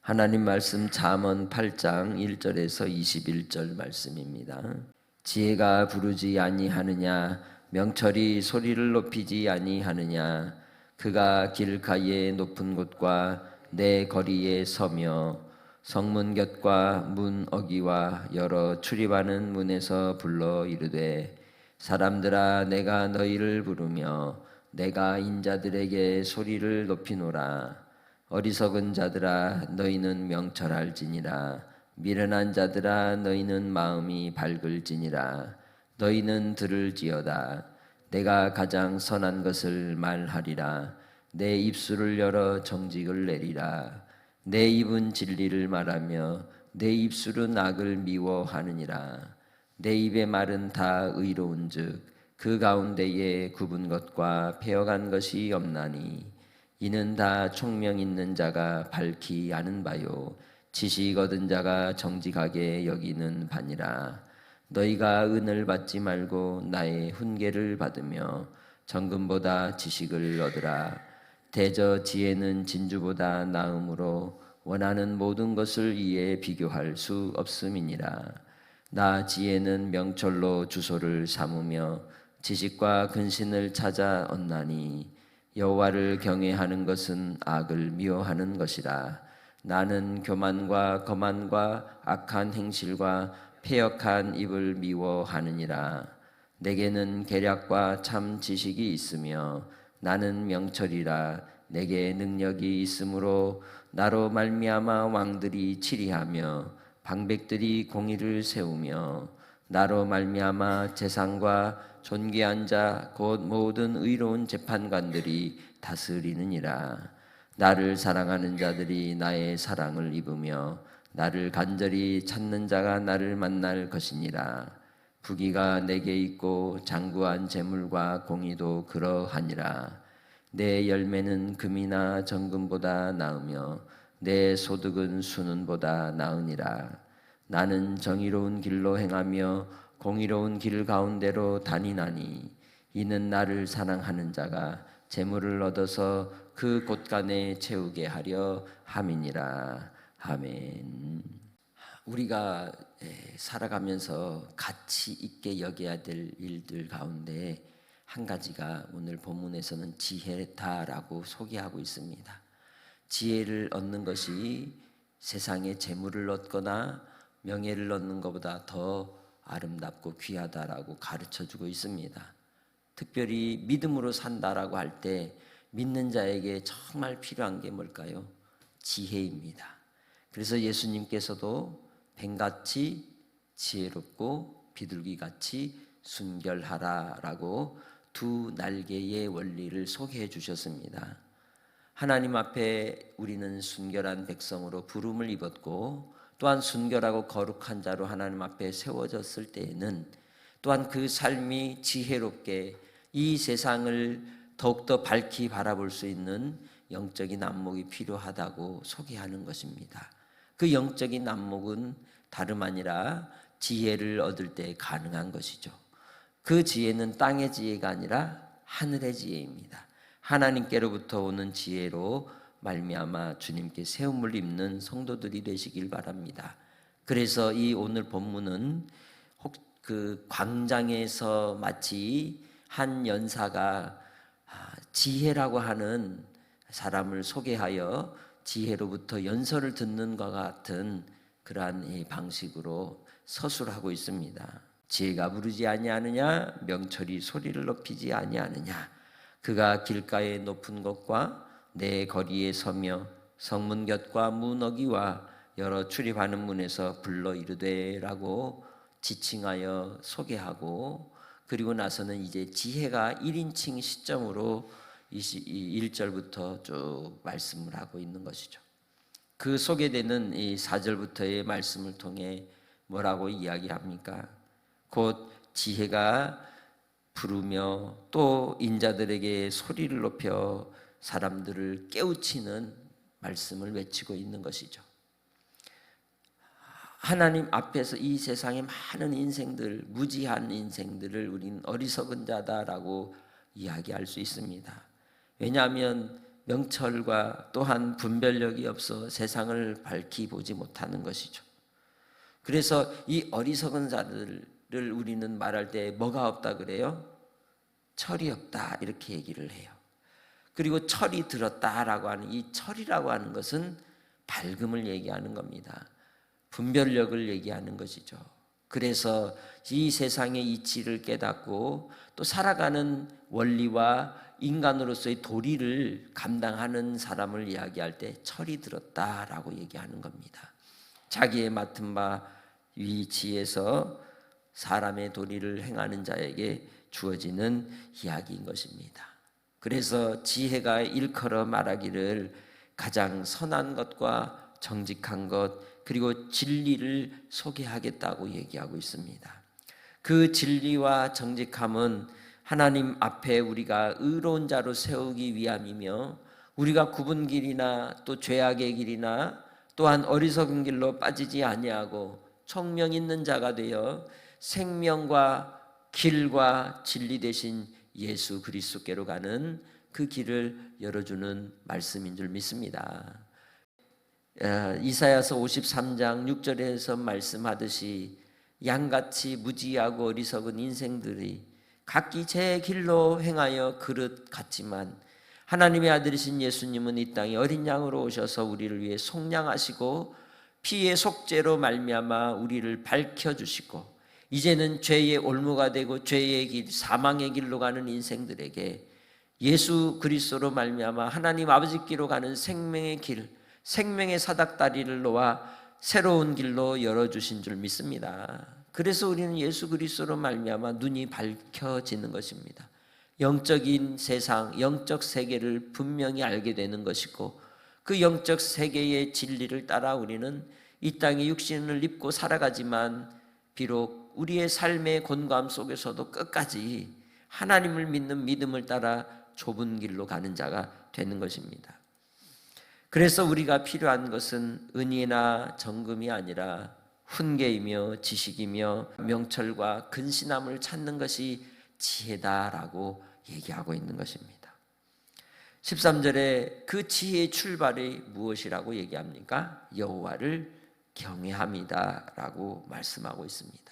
하나님 말씀 잠언 8장 1절에서 21절 말씀입니다. 지혜가 부르지 아니하느냐, 명철이 소리를 높이지 아니하느냐. 그가 길가에 높은 곳과 내 거리에 서며 성문 곁과 문 어기와 여러 출입하는 문에서 불러 이르되, 사람들아 내가 너희를 부르며 내가 인자들에게 소리를 높이노라. 어리석은 자들아 너희는 명철할지니라. 미련한 자들아 너희는 마음이 밝을지니라. 너희는 들을지어다. 내가 가장 선한 것을 말하리라. 내 입술을 열어 정직을 내리라. 내 입은 진리를 말하며 내 입술은 악을 미워하느니라. 내 입의 말은 다 의로운즉 그 가운데에 굽은 것과 패어간 것이 없나니. 이는 다 총명 있는 자가 밝히 아는 바요, 지식 얻은 자가 정직하게 여기는 바니라. 너희가 은을 받지 말고 나의 훈계를 받으며 정금보다 지식을 얻으라. 대저 지혜는 진주보다 나음으로 원하는 모든 것을 이에 비교할 수 없음이니라. 나 지혜는 명철로 주소를 삼으며 지식과 근신을 찾아 얻나니. 여호와를 경외하는 것은 악을 미워하는 것이라. 나는 교만과 거만과 악한 행실과 패역한 입을 미워하느니라. 내게는 계략과 참 지식이 있으며 나는 명철이라. 내게 능력이 있으므로 나로 말미암아 왕들이 치리하며 방백들이 공의를 세우며 나로 말미암아 재상과 존귀한 자 곧 모든 의로운 재판관들이 다스리느니라. 나를 사랑하는 자들이 나의 사랑을 입으며 나를 간절히 찾는 자가 나를 만날 것이니라. 부귀가 내게 있고 장구한 재물과 공의도 그러하니라. 내 열매는 금이나 정금보다 나으며 내 소득은 수는보다 나으니라. 나는 정의로운 길로 행하며 공의로운 길 가운데로 다니나니. 이는 나를 사랑하는 자가 재물을 얻어서 그 곳간에 채우게 하려 함이니라. 아멘. 우리가 살아가면서 가치 있게 여겨야 될 일들 가운데 한 가지가 오늘 본문에서는 지혜다라고 소개하고 있습니다. 지혜를 얻는 것이 세상에 재물을 얻거나 명예를 얻는 것보다 더 아름답고 귀하다라고 가르쳐주고 있습니다. 특별히 믿음으로 산다라고 할 때 믿는 자에게 정말 필요한 게 뭘까요? 지혜입니다. 그래서 예수님께서도 뱀같이 지혜롭고 비둘기같이 순결하라라고 두 날개의 원리를 소개해 주셨습니다. 하나님 앞에 우리는 순결한 백성으로 부름을 입었고, 또한 순결하고 거룩한 자로 하나님 앞에 세워졌을 때에는 또한 그 삶이 지혜롭게 이 세상을 더욱더 밝히 바라볼 수 있는 영적인 안목이 필요하다고 소개하는 것입니다. 그 영적인 안목은 다름 아니라 지혜를 얻을 때 가능한 것이죠. 그 지혜는 땅의 지혜가 아니라 하늘의 지혜입니다. 하나님께로부터 오는 지혜로 말미암아 주님께 세움을 입는 성도들이 되시길 바랍니다. 그래서 이 오늘 본문은 그 광장에서 마치 한 연사가 지혜라고 하는 사람을 소개하여 지혜로부터 연설을 듣는 것 같은 그러한 방식으로 서술하고 있습니다. 지혜가 부르지 아니하느냐, 명철이 소리를 높이지 아니하느냐. 그가 길가에 높은 곳과 내 거리에 서며 성문 곁과 문 어기와 여러 출입하는 문에서 불러 이르되라고 지칭하여 소개하고, 그리고 나서는 이제 지혜가 1인칭 시점으로 1절부터 쭉 말씀을 하고 있는 것이죠. 그 소개되는 이 4절부터의 말씀을 통해 뭐라고 이야기합니까? 곧 지혜가 부르며 또 인자들에게 소리를 높여 사람들을 깨우치는 말씀을 외치고 있는 것이죠. 하나님 앞에서 이 세상의 많은 인생들, 무지한 인생들을 우리는 어리석은 자다라고 이야기할 수 있습니다. 왜냐하면 명철과 또한 분별력이 없어 세상을 밝히 보지 못하는 것이죠. 그래서 이 어리석은 자들을 우리는 말할 때 뭐가 없다 그래요? 철이 없다 이렇게 얘기를 해요. 그리고 철이 들었다라고 하는 이 철이라고 하는 것은 밝음을 얘기하는 겁니다. 분별력을 얘기하는 것이죠. 그래서 이 세상의 이치를 깨닫고 또 살아가는 원리와 인간으로서의 도리를 감당하는 사람을 이야기할 때 철이 들었다라고 얘기하는 겁니다. 자기의 맡은 바 위치에서 사람의 도리를 행하는 자에게 주어지는 이야기인 것입니다. 그래서 지혜가 일컬어 말하기를 가장 선한 것과 정직한 것 그리고 진리를 소개하겠다고 얘기하고 있습니다. 그 진리와 정직함은 하나님 앞에 우리가 의로운 자로 세우기 위함이며 우리가 굽은 길이나 또 죄악의 길이나 또한 어리석은 길로 빠지지 아니하고 총명 있는 자가 되어 생명과 길과 진리 되신 예수 그리스도께로 가는 그 길을 열어주는 말씀인 줄 믿습니다. 이사야서 53장 6절에서 말씀하듯이 양같이 무지하고 어리석은 인생들이 각기 제 길로 행하여 그릇 같지만 하나님의 아들이신 예수님은 이 땅에 어린 양으로 오셔서 우리를 위해 속량하시고 피의 속죄로 말미암아 우리를 밝혀주시고 이제는 죄의 올무가 되고 죄의 길, 사망의 길로 가는 인생들에게 예수 그리스도로 말미암아 하나님 아버지께로 가는 생명의 길, 생명의 사닥다리를 놓아 새로운 길로 열어주신 줄 믿습니다. 그래서 우리는 예수 그리스도로 말미암아 눈이 밝혀지는 것입니다. 영적인 세상, 영적 세계를 분명히 알게 되는 것이고 그 영적 세계의 진리를 따라 우리는 이 땅에 육신을 입고 살아가지만 비록 우리의 삶의 곤고함 속에서도 끝까지 하나님을 믿는 믿음을 따라 좁은 길로 가는 자가 되는 것입니다. 그래서 우리가 필요한 것은 은이나 정금이 아니라 훈계이며 지식이며 명철과 근신함을 찾는 것이 지혜다라고 얘기하고 있는 것입니다. 13절에 그 지혜의 출발이 무엇이라고 얘기합니까? 여호와를 경외함이다라고 말씀하고 있습니다.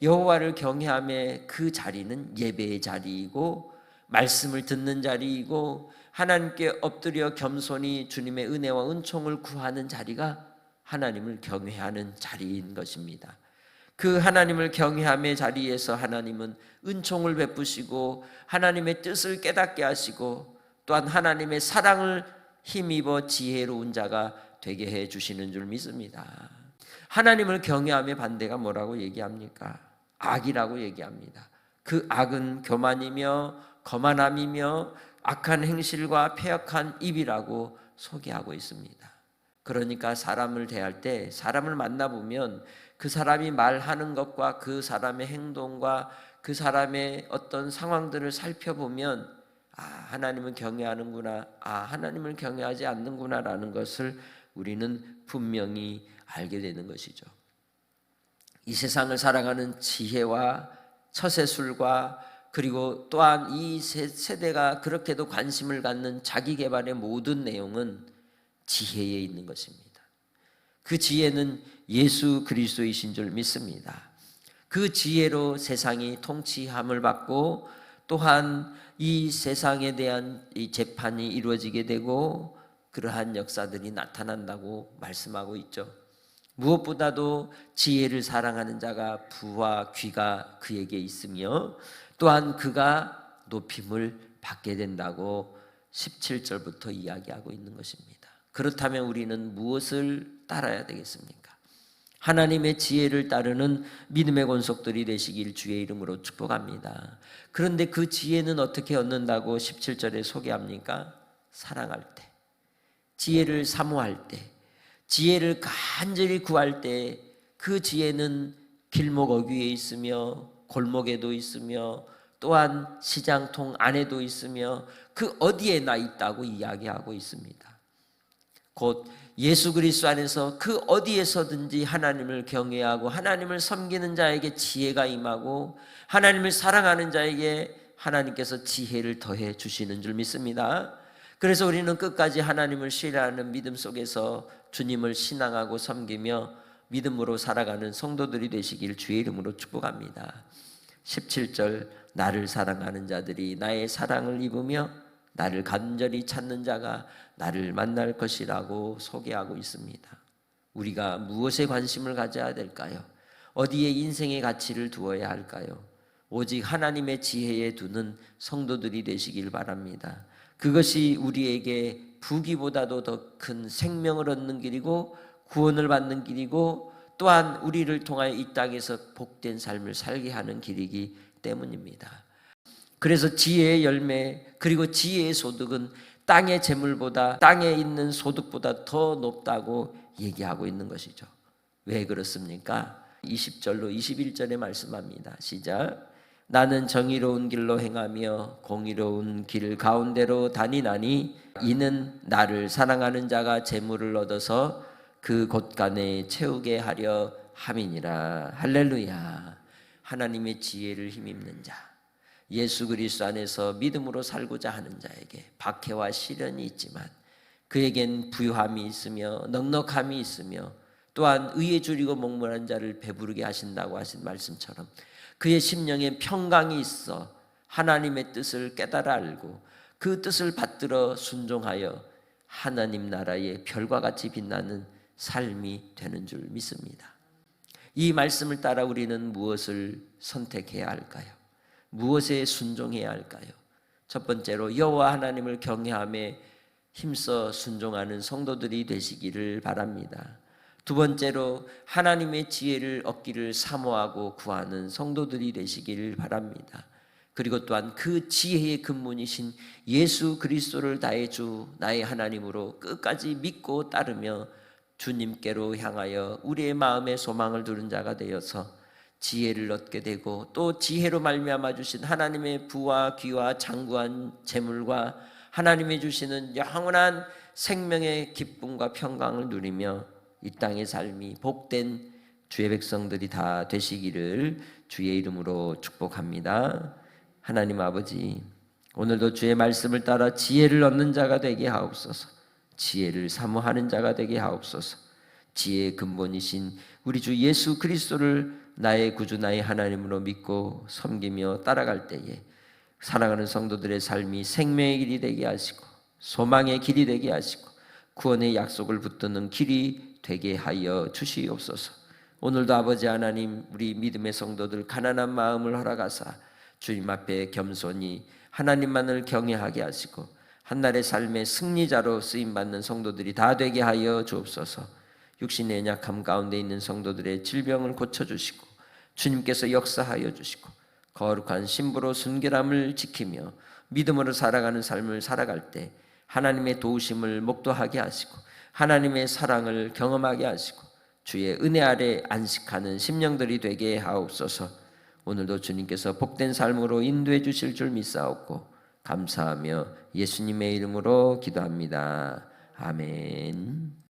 여호와를 경외함의 그 자리는 예배의 자리이고 말씀을 듣는 자리이고 하나님께 엎드려 겸손히 주님의 은혜와 은총을 구하는 자리가 하나님을 경외하는 자리인 것입니다. 그 하나님을 경외함의 자리에서 하나님은 은총을 베푸시고 하나님의 뜻을 깨닫게 하시고 또한 하나님의 사랑을 힘입어 지혜로운 자가 되게 해 주시는 줄 믿습니다. 하나님을 경외함의 반대가 뭐라고 얘기합니까? 악이라고 얘기합니다. 그 악은 교만이며 거만함이며 악한 행실과 패역한 입이라고 소개하고 있습니다. 그러니까 사람을 대할 때 사람을 만나보면 그 사람이 말하는 것과 그 사람의 행동과 그 사람의 어떤 상황들을 살펴보면 하나님을 경외하는구나, 하나님을 경외하지 않는구나 라는 것을 우리는 분명히 알게 되는 것이죠. 이 세상을 살아가는 지혜와 처세술과 그리고 또한 이 세대가 그렇게도 관심을 갖는 자기 개발의 모든 내용은 지혜에 있는 것입니다. 그 지혜는 예수 그리스도이신 줄 믿습니다. 그 지혜로 세상이 통치함을 받고 또한 이 세상에 대한 이 재판이 이루어지게 되고 그러한 역사들이 나타난다고 말씀하고 있죠. 무엇보다도 지혜를 사랑하는 자가 부와 귀가 그에게 있으며 또한 그가 높임을 받게 된다고 17절부터 이야기하고 있는 것입니다. 그렇다면 우리는 무엇을 따라야 되겠습니까? 하나님의 지혜를 따르는 믿음의 권속들이 되시길 주의 이름으로 축복합니다. 그런데 그 지혜는 어떻게 얻는다고 17절에 소개합니까? 사랑할 때, 지혜를 사모할 때, 지혜를 간절히 구할 때 그 지혜는 길목 어귀에 있으며 골목에도 있으며 또한 시장통 안에도 있으며 그 어디에나 있다고 이야기하고 있습니다. 곧 예수 그리스도 안에서 그 어디에서든지 하나님을 경외하고 하나님을 섬기는 자에게 지혜가 임하고 하나님을 사랑하는 자에게 하나님께서 지혜를 더해 주시는 줄 믿습니다. 그래서 우리는 끝까지 하나님을 신뢰하는 믿음 속에서 주님을 신앙하고 섬기며 믿음으로 살아가는 성도들이 되시길 주의 이름으로 축복합니다. 17절, 나를 사랑하는 자들이 나의 사랑을 입으며 나를 간절히 찾는 자가 나를 만날 것이라고 소개하고 있습니다. 우리가 무엇에 관심을 가져야 될까요? 어디에 인생의 가치를 두어야 할까요? 오직 하나님의 지혜에 두는 성도들이 되시길 바랍니다. 그것이 우리에게 부귀보다도 더 큰 생명을 얻는 길이고 구원을 받는 길이고 또한 우리를 통하여 이 땅에서 복된 삶을 살게 하는 길이기 때문입니다. 그래서 지혜의 열매 그리고 지혜의 소득은 땅의 재물보다 땅에 있는 소득보다 더 높다고 얘기하고 있는 것이죠. 왜 그렇습니까? 20절로 21절에 말씀합니다. 시작. 나는 정의로운 길로 행하며 공의로운 길 가운데로 다니나니 이는 나를 사랑하는 자가 재물을 얻어서 그 곳간에 채우게 하려 함이니라. 할렐루야. 하나님의 지혜를 힘입는 자, 예수 그리스도 안에서 믿음으로 살고자 하는 자에게 박해와 시련이 있지만 그에겐 부유함이 있으며 넉넉함이 있으며 또한 의에 줄이고 목물한 자를 배부르게 하신다고 하신 말씀처럼 그의 심령에 평강이 있어 하나님의 뜻을 깨달아 알고 그 뜻을 받들어 순종하여 하나님 나라의 별과 같이 빛나는 삶이 되는 줄 믿습니다. 이 말씀을 따라 우리는 무엇을 선택해야 할까요? 무엇에 순종해야 할까요? 첫 번째로 여호와 하나님을 경외함에 힘써 순종하는 성도들이 되시기를 바랍니다. 두 번째로 하나님의 지혜를 얻기를 사모하고 구하는 성도들이 되시기를 바랍니다. 그리고 또한 그 지혜의 근본이신 예수 그리스도를 나의 주 나의 하나님으로 끝까지 믿고 따르며 주님께로 향하여 우리의 마음의 소망을 두는 자가 되어서 지혜를 얻게 되고 또 지혜로 말미암아 주신 하나님의 부와 귀와 장구한 재물과 하나님이 주시는 영원한 생명의 기쁨과 평강을 누리며 이 땅의 삶이 복된 주의 백성들이 다 되시기를 주의 이름으로 축복합니다. 하나님 아버지, 오늘도 주의 말씀을 따라 지혜를 얻는 자가 되게 하옵소서. 지혜를 사모하는 자가 되게 하옵소서. 지혜의 근본이신 우리 주 예수 그리스도를 나의 구주 나의 하나님으로 믿고 섬기며 따라갈 때에 살아가는 성도들의 삶이 생명의 길이 되게 하시고 소망의 길이 되게 하시고 구원의 약속을 붙드는 길이 되게 하여 주시옵소서. 오늘도 아버지 하나님 우리 믿음의 성도들 가난한 마음을 허락하사 주님 앞에 겸손히 하나님만을 경외하게 하시고 한날의 삶의 승리자로 쓰임받는 성도들이 다 되게 하여 주옵소서. 육신의 연약함 가운데 있는 성도들의 질병을 고쳐주시고 주님께서 역사하여 주시고 거룩한 신부로 순결함을 지키며 믿음으로 살아가는 삶을 살아갈 때 하나님의 도우심을 목도하게 하시고 하나님의 사랑을 경험하게 하시고 주의 은혜 아래 안식하는 심령들이 되게 하옵소서. 오늘도 주님께서 복된 삶으로 인도해 주실 줄 믿사옵고 감사하며 예수님의 이름으로 기도합니다. 아멘.